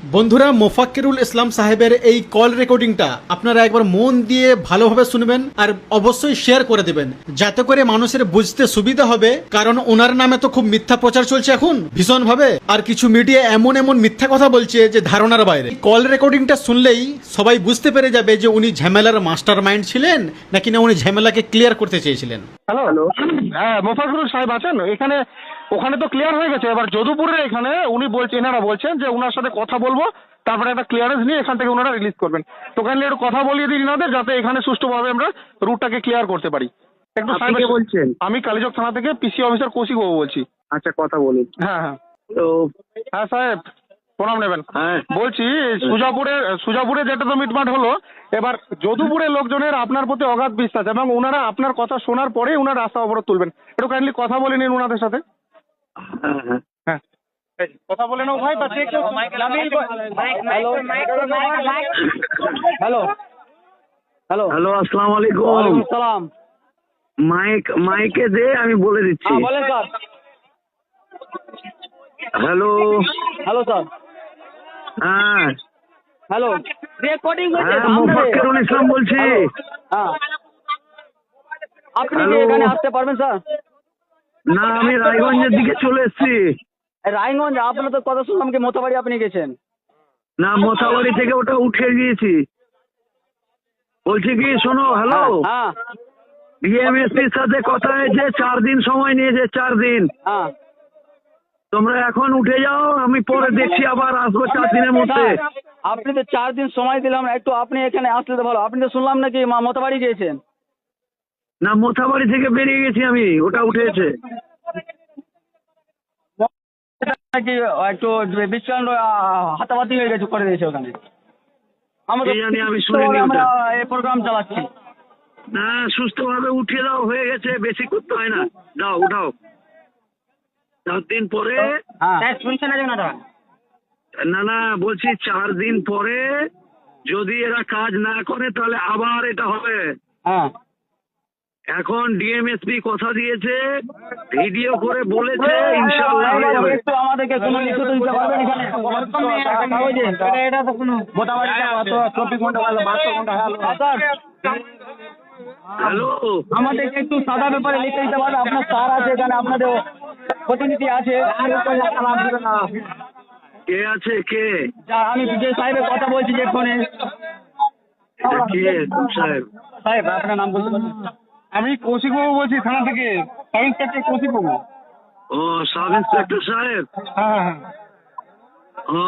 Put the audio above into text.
বন্ধুরা, মোফাক্কিরুল ইসলাম সাহেবের এই কল রেকর্ডিংটা আপনারা একবার মন দিয়ে ভালোভাবে শুনবেন আর অবশ্যই শেয়ার করে দিবেন, যাতে করে মানুষের বুঝতে সুবিধা হবে। কারণ ওনার নামে তো খুব মিথ্যা প্রচার চলছে এখন ভীষণ ভাবে, আর কিছু মিডিয়া এমন এমন মিথ্যা কথা বলছে যে ধারণার বাইরে। কল রেকর্ডিংটা শুনলেই সবাই বুঝতে পেরে যাবে যে উনি ঝামেলার মাস্টার মাইন্ড ছিলেন নাকি না উনি ঝামেলাকে ক্লিয়ার করতে চেয়েছিলেন। হ্যালো। হ্যাঁ, মোফাজ্জল সাহেব আছেন এখানে? ওখানে তো ক্লিয়ার হয়ে গেছে। এবার যদুপুরের এখানে এনারা বলছেন যে উনার সাথে কথা বলবো, তারপরে একটা ক্লিয়ারেন্স নিয়ে এখান থেকে ওনারা রিলিজ করবেন। তো কাইন্ডলি একটু কথা বলিয়ে দিন ইনাদের, যাতে এখানে সুষ্ঠুভাবে আমরা রুটটাকে ক্লিয়ার করতে পারি। একটু আপনি কে বলছেন? আমি কালীচক থানা থেকে পিসি অফিসার কৌশিক বাবু বলছি। আচ্ছা, কথা বলুন। হ্যাঁ হ্যাঁ তো হ্যাঁ সাহেব, প্রণাম নেবেন। হ্যাঁ, বলছি সুজাপুরে যেটা তো মিটমাট হলো, এবার যদুপুরের লোকজনের আপনার প্রতি অগাধ বিশ্বাস এবং ওনারা আপনার কথা শোনার পরেই ওনারা রাস্তা অবরোধ তুলবেন। একটু কাইন্ডলি কথা বলে নিন ওনাদের সাথে। হ্যাঁ, হ্যাঁ। হ্যাঁ, কথা বলে নাও ভাই। হ্যালো হ্যালো হ্যালো, আসসালামু আলাইকুম। ওয়ালাইকুম সালাম। মাইকে দে, আমি বলে দিচ্ছি। হ্যাঁ বলেন স্যার। হ্যালো। Hello sir. হ্যাঁ হ্যালো, রেকর্ডিং হচ্ছে হ্যাঁ, সামনে। মোফাক্কিরুল ইসলাম বলছি। হ্যালো। হ্যাঁ, আপনি কি হ্যালো। এখানে আসতে পারবেন স্যার? না, আমি রায়গঞ্জের দিকে চলে এসেছি। রায়গঞ্জ? আপনার তো কথা শুনলাম কি মোথাবাড়ি আপনি গেছেন। না, মোথাবাড়ি থেকে ওটা উঠে গিয়েছি। বলছি কি, শোনো। হ্যালো। হ্যাঁ ডিএমএসপির সাথে কথা হয়েছে, 4 দিন সময় নিয়েছে। 4 দিন। হ্যাঁ। তোমরা এখন উঠে যাও, আমি পরে দেখছি, আবার আসবো 4 দিনের মধ্যে। স্যার, আপনি তো 4 দিন সময় দিলাম, একটু আপনি এখানে আসলে তো ভালো। আপনি তো শুনলাম নাকি মোথাবাড়ি গিয়েছেন। না, মোথাবাড়ি থেকে বেরিয়ে গেছি আমি, ওটা উঠেছে। নাকি একটু বিশ্রাম হাতাবাতি হয়ে গেছে, করে দিয়েছে ওখানে। কি জানি, আমি শুনিনি আমরা ওটা। এই প্রোগ্রাম চালাচ্ছি। না, সুস্থভাবে উঠিয়ে দাও, হয়ে গেছে, বেশি করতে হয় না। যাও, উঠাও। 4 দিন পরে। হ্যাঁ শুনছেন না? না না, বলছি 4 দিন পরে যদি এরা কাজ না করে তাহলে আবার এটা হবে। হ্যাঁ এখন ডিএমএসপি কথা দিয়েছে, ভিডিও করে বলেছে, ইনশাআল্লাহ হয়ে যাবে। একটু আমাদেরকে কোনো লিখিত দিতে পারবেন এখানে? এটা তো কোনো মোটামুটি 24 ঘন্টা গেল, 72 ঘন্টা গেল। Sir, hello. আমাদেরকে একটু সাদা ব্যাপারে লিখে দিতে পারবেন? আপনার স্যার আছে এখানে, আপনাদের প্রতিনিধি আছে। কে আছে? কে? আমি যে সাহেবের কথা বলছি যে ফোনে। কে সাহেব? সাহেব, আপনার নাম বলতে পারবেন? আমি কৌশিক বাবু বলছি থানা থেকে, সাব ইন্সপেক্টর কৌশিক বাবু। ও, সাব ইন্সপেক্টর সাহেব। হ্যাঁ হ্যাঁ ও,